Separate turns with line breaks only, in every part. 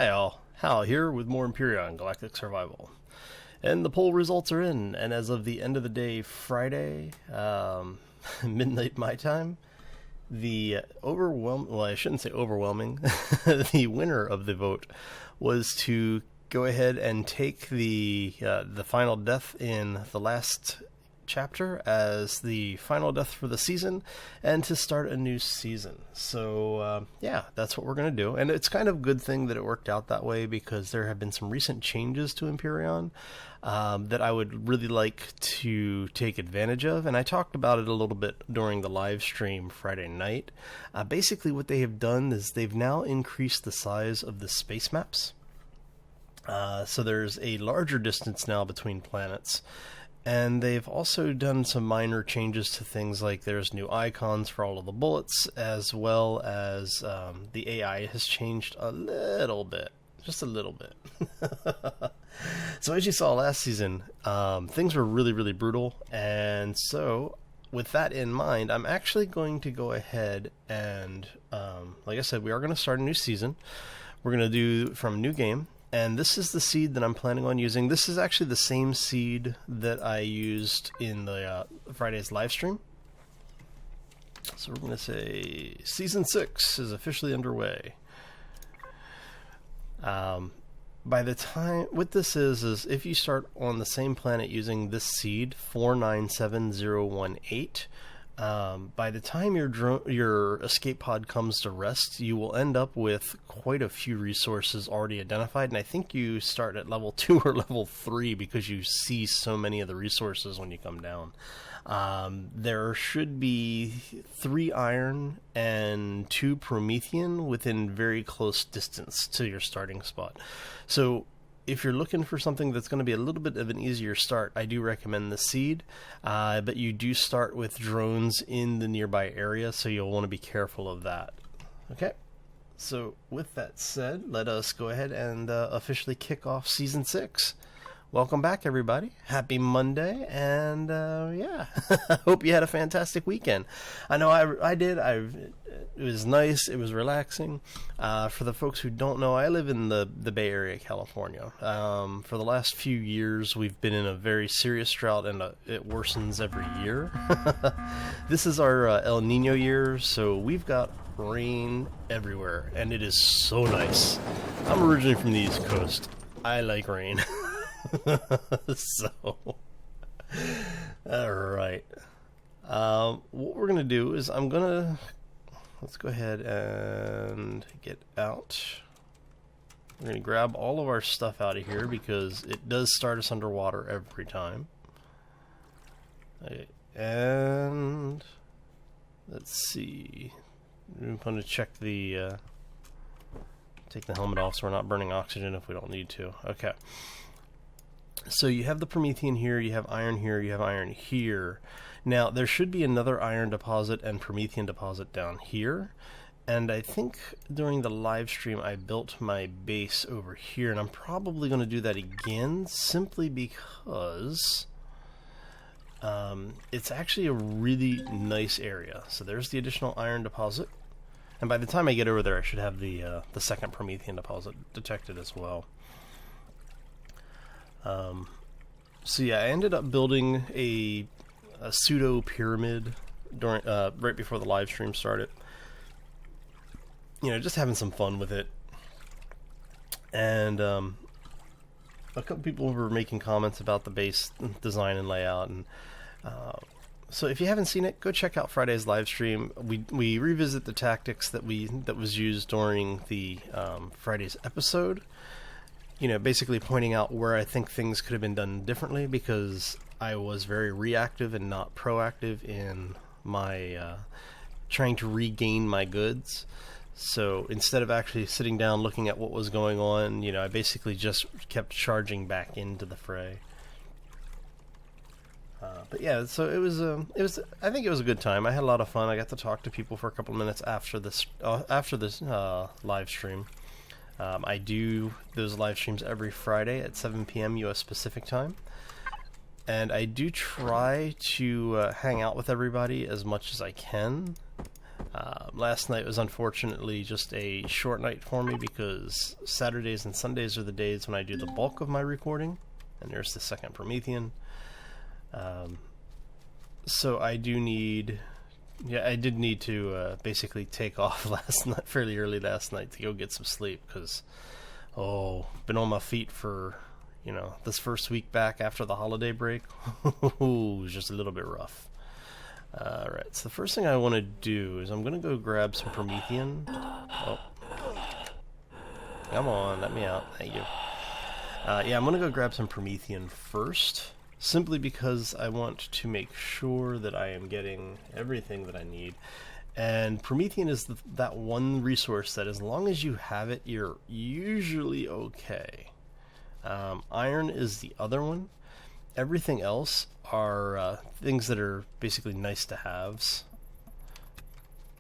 Hi all, Hal here with more Empyrion Galactic Survival. And the poll results are in, and as of the end of the day Friday, midnight my time, the well, I shouldn't say overwhelming, the winner of the vote was to go ahead and take the final death in the last chapter as the final death for the season and to start a new season. So yeah, that's what we're going to do. And it's kind of a good thing that it worked out that way, because there have been some recent changes to Empyrion that I would really like to take advantage of. And I talked about it a little bit during the live stream Friday night. Basically what they have done is they've now increased the size of the space maps. So there's a larger distance now between planets. And they've also done some minor changes to things like there's new icons for all of the bullets, as well as the AI has changed a little bit. Just a little bit. So as you saw last season, things were really, really brutal. And so with that in mind, I'm actually going to go ahead and, like I said, we are going to start a new season. We're going to do from a new game. And this is the seed that I'm planning on using. This is actually the same seed that I used in the Friday's live stream. So we're going to say Season 6 is officially underway. By the time, what this is if you start on the same planet using this seed, 497018, by the time your escape pod comes to rest, you will end up with quite a few resources already identified, and I think you start at level 2 or level 3 because you see so many of the resources when you come down. There should be 3 iron and 2 Promethean within very close distance to your starting spot. So if you're looking for something that's going to be a little bit of an easier start, I do recommend the seed, but you do start with drones in the nearby area, so you'll want to be careful of that. Okay, so with that said, let us go ahead and officially kick off Season 6. Welcome back, everybody. Happy Monday, and yeah, I hope you had a fantastic weekend. I know I did. It was nice. It was relaxing. For the folks who don't know, I live in the Bay Area, California. For the last few years, we've been in a very serious drought, and it worsens every year. This is our El Nino year, so we've got rain everywhere, and it is so nice. I'm originally from the East Coast. I like rain. So, alright. What we're going to do is let's go ahead and get out. We're going to grab all of our stuff out of here because it does start us underwater every time. Okay, and let's see. I'm going to check take the helmet off so we're not burning oxygen if we don't need to. Okay. So you have the Promethean here, you have iron here, you have iron here. Now, there should be another iron deposit and Promethean deposit down here. And I think during the live stream I built my base over here, and I'm probably going to do that again simply because it's actually a really nice area. So there's the additional iron deposit. And by the time I get over there, I should have the second Promethean deposit detected as well. So yeah, I ended up building a pseudo pyramid during right before the live stream started. You know, just having some fun with it. And a couple people were making comments about the base design and layout, and so if you haven't seen it, go check out Friday's live stream. We revisit the tactics that was used during the Friday's episode. You know, basically pointing out where I think things could have been done differently, because I was very reactive and not proactive in my trying to regain my goods. So instead of actually sitting down looking at what was going on, you know, I basically just kept charging back into the fray. But yeah, so it was. I think it was a good time. I had a lot of fun. I got to talk to people for a couple of minutes after this live stream. I do those live streams every Friday at 7 p.m. U.S. Pacific time. And I do try to hang out with everybody as much as I can. Last night was unfortunately just a short night for me because Saturdays and Sundays are the days when I do the bulk of my recording, and there's the second Promethean. So I do need, I did need to basically take off last night, fairly early last night, to go get some sleep because, been on my feet for, this first week back after the holiday break. It was just a little bit rough. Alright, so the first thing I want to do is I'm going to go grab some Promethean. Oh. Come on, let me out. Thank you. Yeah, I'm going to go grab some Promethean first, simply because I want to make sure that I am getting everything that I need. And Promethean is that one resource that as long as you have it, you're usually okay. Iron is the other one. Everything else are things that are basically nice to haves.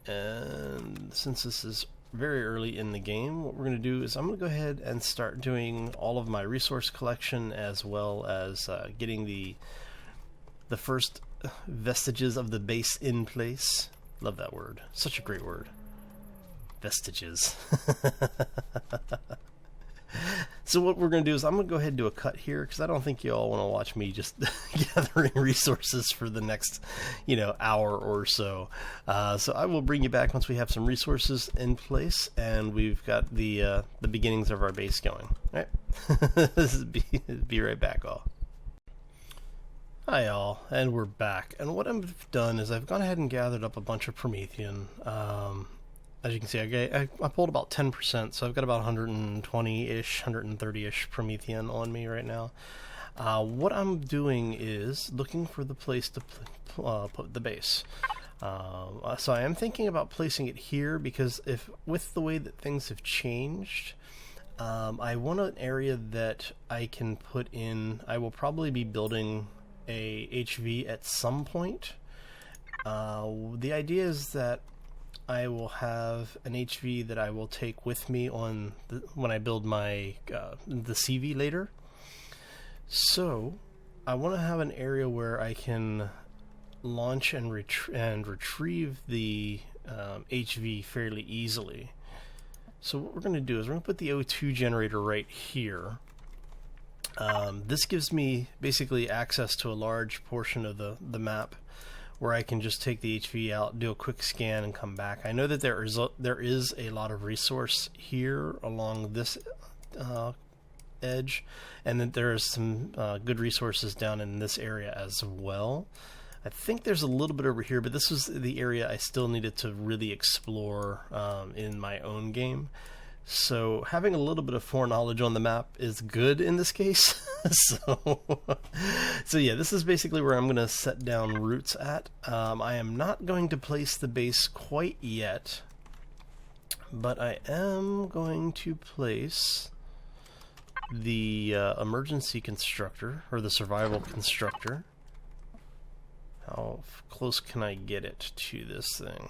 And since this is very early in the game, what we're going to do is I'm going to go ahead and start doing all of my resource collection, as well as getting the first vestiges of the base in place. Love that word. Such a great word. Vestiges. So what we're going to do is I'm going to go ahead and do a cut here, because I don't think you all want to watch me just gathering resources for the next, hour or so. So I will bring you back once we have some resources in place and we've got the beginnings of our base going. All right, this is be right back, all. Hi all, and we're back. And what I've done is I've gone ahead and gathered up a bunch of Promethean. As you can see, I pulled about 10%, so I've got about 120-ish, 130-ish Promethean on me right now. What I'm doing is looking for the place to put the base. So I am thinking about placing it here, because with the way that things have changed, I want an area that I can put in. I will probably be building a HV at some point. The idea is that I will have an HV that I will take with me on when I build my the CV later. So I want to have an area where I can launch and retrieve the HV fairly easily. So what we're going to do is we're going to put the O2 generator right here. This gives me basically access to a large portion of the map, where I can just take the HV out, do a quick scan, and come back. I know that there is a lot of resource here along this edge, and that there is some good resources down in this area as well. I think there's a little bit over here, but this was the area I still needed to really explore in my own game. So having a little bit of foreknowledge on the map is good in this case. So yeah, this is basically where I'm going to set down roots at. I am not going to place the base quite yet, but I am going to place the emergency constructor, or the survival constructor. How close can I get it to this thing?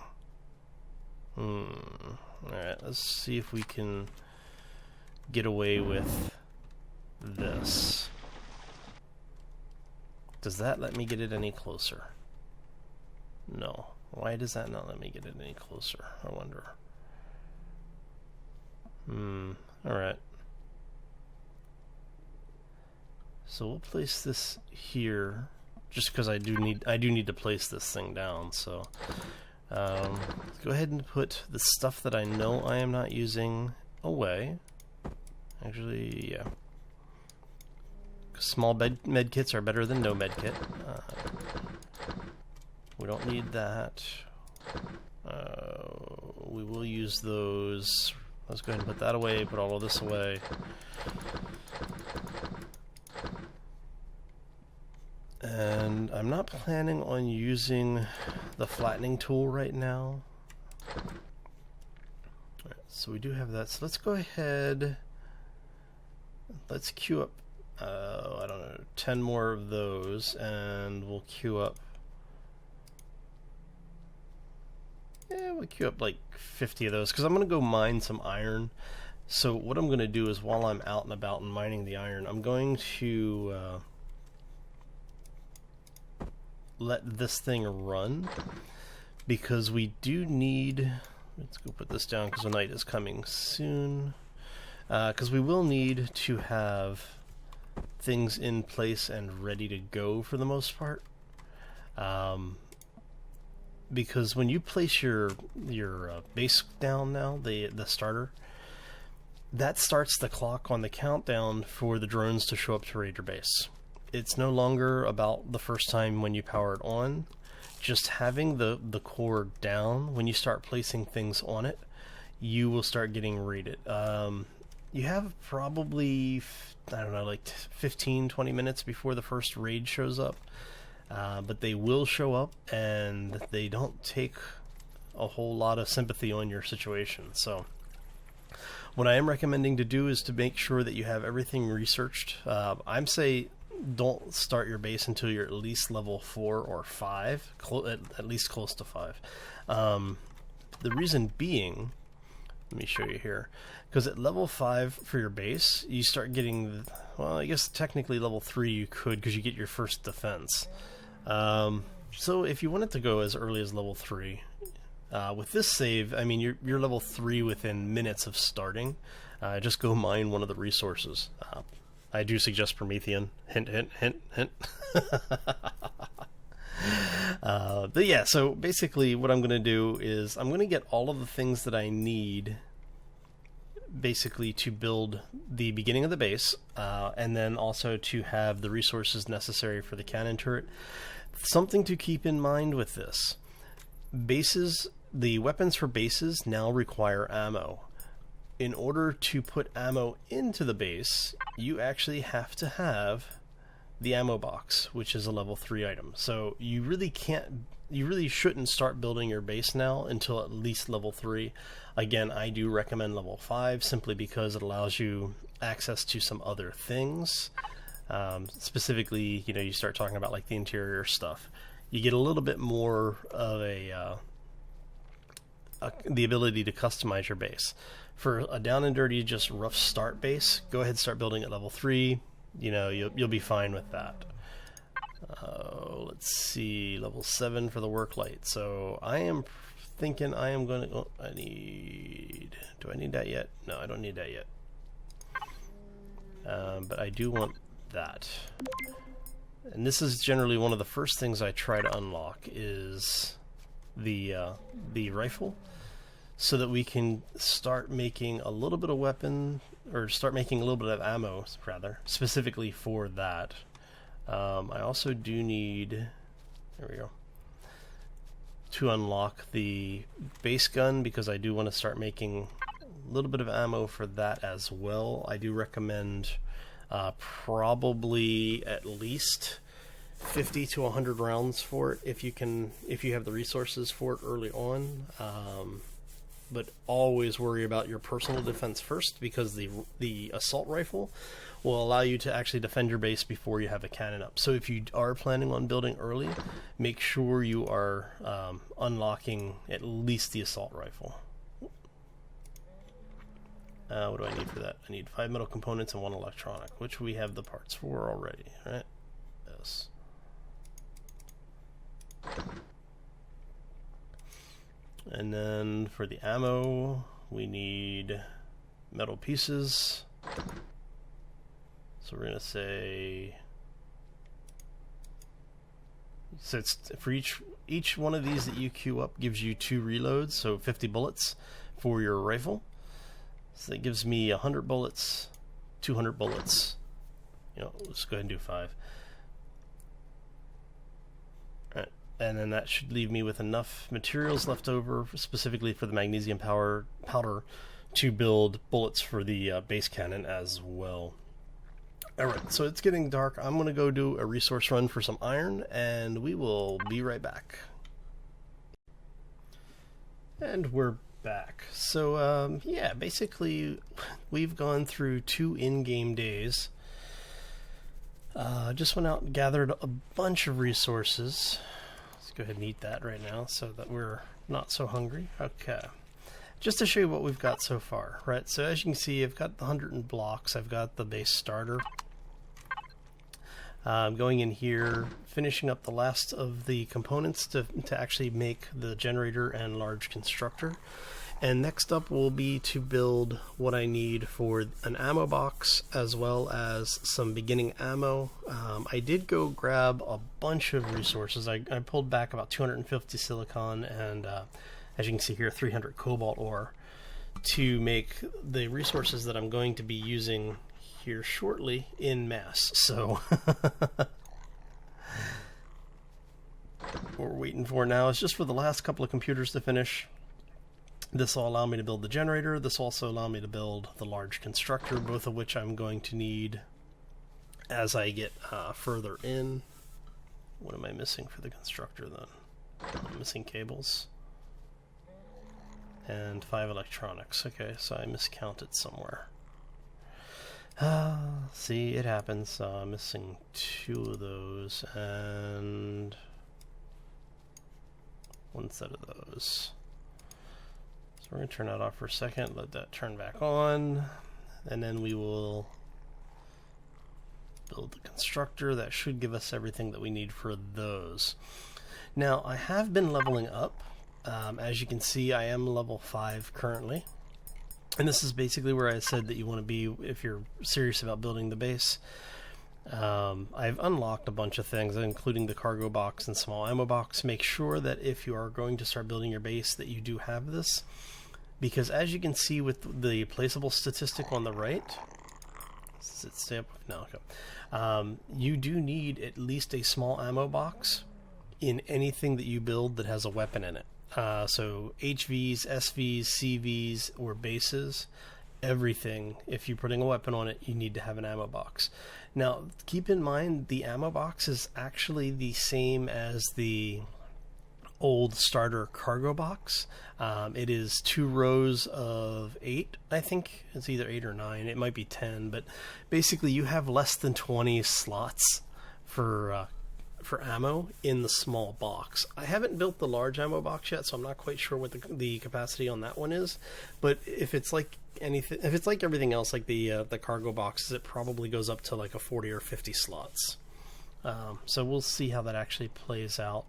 Alright, let's see if we can get away with this. Does that let me get it any closer? No. Why does that not let me get it any closer? I wonder. Alright. So we'll place this here, just because I do need to place this thing down, so let's go ahead and put the stuff that I know I am not using away. Actually, yeah. Small med kits are better than no med kit. We don't need that. We will use those. Let's go ahead and put that away, put all of this away. And I'm not planning on using the flattening tool right now. Alright, so we do have that. So let's go ahead. Let's queue up, I don't know, 10 more of those, and we'll queue up. Yeah, we'll queue up like 50 of those, because I'm going to go mine some iron. So what I'm going to do is, while I'm out and about and mining the iron, I'm going to let this thing run, because we do need, let's go put this down because the night is coming soon, because we will need to have things in place and ready to go for the most part. Because when you place your base down now, the starter, that starts the clock on the countdown for the drones to show up to raid your base. It's no longer about the first time when you power it on. Just having the core down, when you start placing things on it, you will start getting raided. You have probably, I don't know, like 15-20 minutes before the first raid shows up. But they will show up, and they don't take a whole lot of sympathy on your situation. So what I am recommending to do is to make sure that you have everything researched. I'm say don't start your base until you're at least level 4 or 5, at least close to 5. The reason being, let me show you here, because at level 5 for your base, you start getting, well, I guess technically level 3 you could, because you get your first defense. So if you wanted to go as early as level 3, with this save, I mean, you're level 3 within minutes of starting. Just go mine one of the resources. I do suggest Promethean. Hint, hint, hint, hint. But yeah, so basically what I'm going to do is I'm going to get all of the things that I need basically to build the beginning of the base, and then also to have the resources necessary for the cannon turret. Something to keep in mind with this: bases, the weapons for bases now require ammo. In order to put ammo into the base, you actually have to have the ammo box, which is a level 3 item. So you really shouldn't start building your base now until at least level 3. Again, I do recommend level 5 simply because it allows you access to some other things. Specifically, you know, you start talking about like the interior stuff. You get a little bit more of the ability to customize your base. For a down and dirty, just rough start base, go ahead and start building at level 3. You know, you'll be fine with that. Let's see, level 7 for the work light. So I am thinking I am going to... Oh, do I need that yet? No, I don't need that yet. But I do want that. And this is generally one of the first things I try to unlock is the rifle, so that we can start making a little bit of weapon, or start making a little bit of ammo, rather, specifically for that. I also do need, there we go, to unlock the base gun, because I do want to start making a little bit of ammo for that as well. I do recommend probably at least 50 to 100 rounds for it if you have the resources for it early on. But always worry about your personal defense first, because the assault rifle will allow you to actually defend your base before you have a cannon up. So if you are planning on building early, make sure you are unlocking at least the assault rifle. What do I need for that? I need 5 metal components and 1 electronic, which we have the parts for already, right? Yes. And then for the ammo, we need metal pieces. So we're going to say... So it's for each one of these that you queue up gives you 2 reloads, so 50 bullets for your rifle. So that gives me 100 bullets, 200 bullets. You know, let's go ahead and do 5. Alright, and then that should leave me with enough materials left over, specifically for the magnesium powder, to build bullets for the base cannon as well. Alright, so it's getting dark. I'm going to go do a resource run for some iron, and we will be right back. And we're back. So, yeah, basically, we've gone through 2 in-game days. Just went out and gathered a bunch of resources. Let's go ahead and eat that right now so that we're not so hungry. Okay. Just to show you what we've got so far, right? So as you can see, I've got the 100 blocks. I've got the base starter. I'm going in here, finishing up the last of the components to actually make the generator and large constructor. And next up will be to build what I need for an ammo box as well as some beginning ammo. I did go grab a bunch of resources. I pulled back about 250 silicon and, as you can see here, 300 cobalt ore to make the resources that I'm going to be using here shortly in mass. So what we're waiting for now is just for the last couple of computers to finish. This will allow me to build the generator. This will also allow me to build the large constructor, both of which I'm going to need as I get further in. What am I missing for the constructor then? I'm missing cables and 5 electronics. Okay, so I miscounted somewhere. See, it happens. I'm missing 2 of those and 1 set of those. So we're going to turn that off for a second, let that turn back on, and then we will build the constructor. That should give us everything that we need for those. Now, I have been leveling up. As you can see, I am level 5 currently. And this is basically where I said that you want to be if you're serious about building the base. I've unlocked a bunch of things, including the cargo box and small ammo box. Make sure that if you are going to start building your base that you do have this. Because as you can see with the placeable statistic on the right, does it stay up? No, okay. You do need at least a small ammo box in anything that you build that has a weapon in it. So HVs, SVs, CVs, or bases, everything, if you're putting a weapon on it, you need to have an ammo box. Now, keep in mind, the ammo box is actually the same as the old starter cargo box. It is 2 rows of 8, I think. It's either 8 or 9. It might be 10, but basically you have less than 20 slots for ammo in the small box. I haven't built the large ammo box yet, so I'm not quite sure what the capacity on that one is. But if it's like anything, if it's like everything else, like the cargo boxes, it probably goes up to like a 40 or 50 slots. So we'll see how that actually plays out.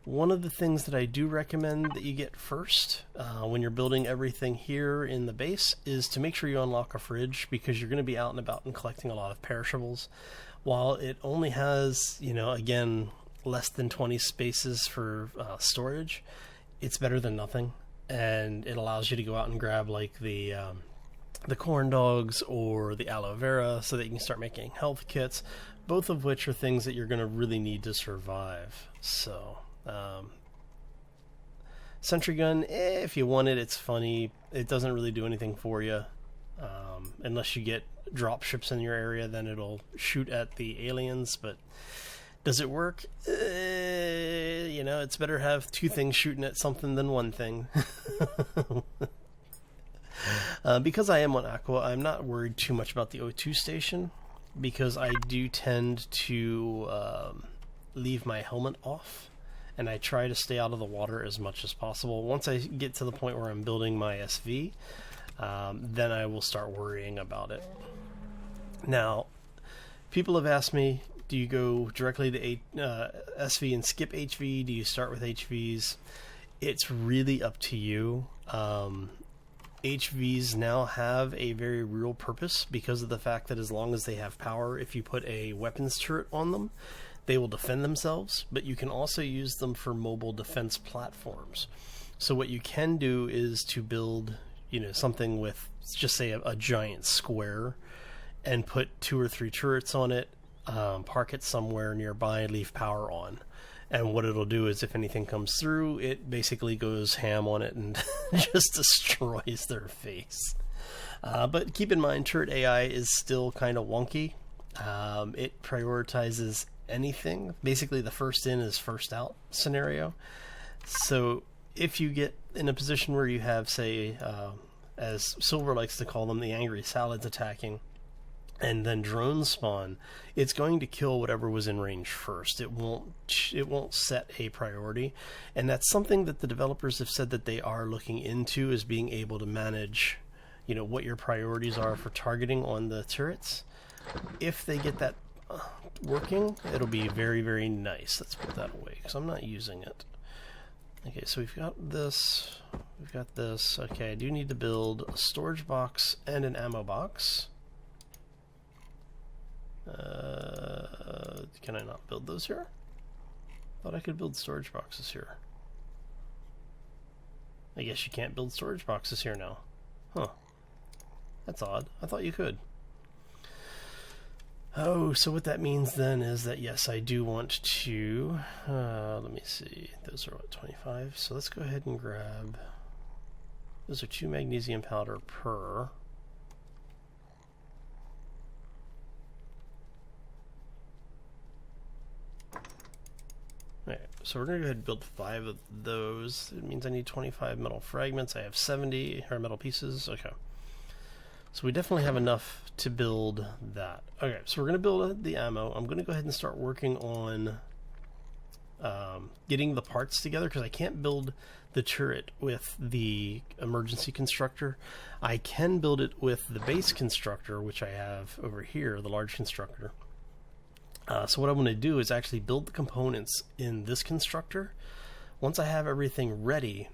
One of the things that I do recommend that you get first when you're building everything here in the base is to make sure you unlock a fridge, because you're going to be out and about and collecting a lot of perishables. While it only has, you know, again, less than 20 spaces for storage, it's better than nothing, and it allows you to go out and grab like the corn dogs or the aloe vera so that you can start making health kits, both of which are things that you're going to really need to survive. So sentry gun, if you want it, it's funny. It doesn't really do anything for you unless you get drop ships in your area. Then it'll shoot at the aliens, but does it work? You know, it's better to have 2 things shooting at something than 1 thing. Because I am on Aqua, I'm not worried too much about the O2 station, because I do tend to leave my helmet off, and I try to stay out of the water as much as possible. Once I get to the point where I'm building my SV, then I will start worrying about it. Now, people have asked me, do you go directly to SV and skip HV? Do you start with HVs? It's really up to you. HVs now have a very real purpose because of the fact that as long as they have power, if you put a weapons turret on them, they will defend themselves, but you can also use them for mobile defense platforms. So what you can do is to build, you know, something with, just say, a giant square, and put 2 or 3 turrets on it, park it somewhere nearby, leave power on. And what it'll do is if anything comes through, it basically goes ham on it and just destroys their face. But keep in mind, turret AI is still kind of wonky. It prioritizes anything. Basically, the first in is first out scenario. So if you get in a position where you have, say, as Silver likes to call them, the angry salads attacking, and then drones spawn, it's going to kill whatever was in range first. It won't set a priority, and that's something that the developers have said that they are looking into, is being able to manage, you know, what your priorities are for targeting on the turrets. If they get that working, it'll be very, very nice. Let's put that away because I'm not using it. Okay, so we've got this. We've got this. Okay, I do need to build a storage box and an ammo box. Can I not build those here? Thought I could build storage boxes here. I guess you can't build storage boxes here now. Huh. That's odd. I thought you could. Oh, so what that means then is that yes, I do want to, let me see, those are what, 25? So let's go ahead and grab, those are 2 magnesium powder per. Alright, so we're going to go ahead and build 5 of those. It means I need 25 metal fragments. I have 70, or metal pieces. Okay. So we definitely have enough to build that. Okay, so we're going to build the ammo. I'm going to go ahead and start working on getting the parts together because I can't build the turret with the emergency constructor. I can build it with the base constructor, which I have over here, the large constructor. So what I'm going to do is actually build the components in this constructor. Once I have everything ready,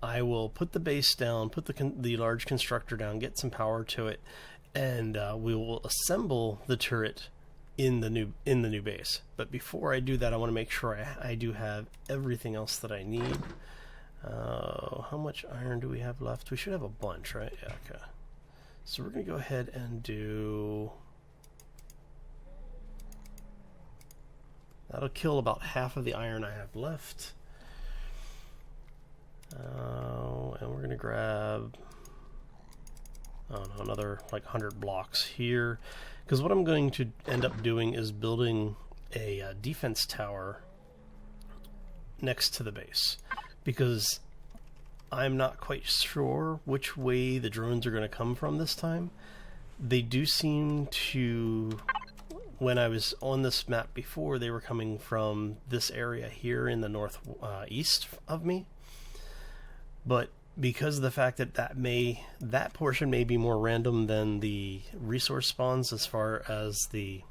I will put the base down, put the large constructor down, get some power to it, and we will assemble the turret in the new base. But before I do that, I want to make sure I do have everything else that I need. How much iron do we have left? We should have a bunch, right? Yeah, okay. So we're going to go ahead and do... That'll kill about half of the iron I have left. And we're going to grab another like 100 blocks here. Because what I'm going to end up doing is building a defense tower next to the base. Because I'm not quite sure which way the drones are going to come from this time. They do seem to... When I was on this map before, they were coming from this area here in the northeast of me. But because of the fact that that portion may be more random than the resource spawns as far as the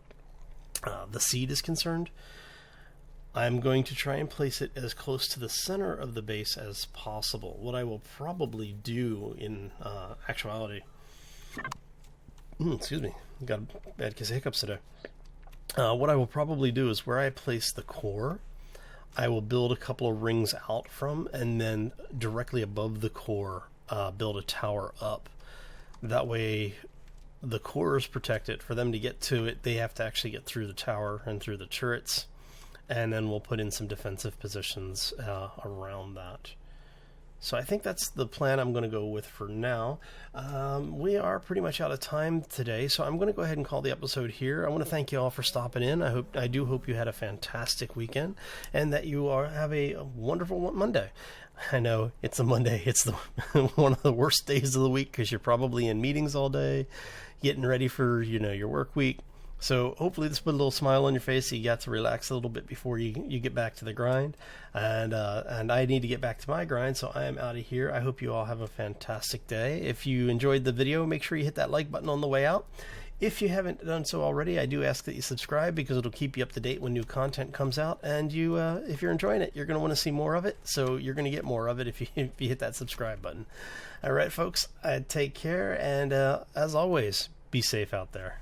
seed is concerned, I'm going to try and place it as close to the center of the base as possible. What I will probably do in actuality... excuse me, got a bad case of hiccups today. What I will probably do is where I place the core, I will build a couple of rings out from, and then directly above the core, build a tower up. That way the core is protected. For them to get to it, they have to actually get through the tower and through the turrets, and then we'll put in some defensive positions around that. So I think that's the plan I'm going to go with for now. We are pretty much out of time today, so I'm going to go ahead and call the episode here. I want to thank you all for stopping in. I do hope you had a fantastic weekend and that you have a wonderful Monday. I know it's a Monday. It's one of the worst days of the week because you're probably in meetings all day, getting ready for your work week. So hopefully this put a little smile on your face so you got to relax a little bit before you get back to the grind. And I need to get back to my grind, so I am out of here. I hope you all have a fantastic day. If you enjoyed the video, make sure you hit that like button on the way out. If you haven't done so already, I do ask that you subscribe because it'll keep you up to date when new content comes out. And if you're enjoying it, you're going to want to see more of it. So you're going to get more of it if you hit that subscribe button. All right, folks, take care. And as always, be safe out there.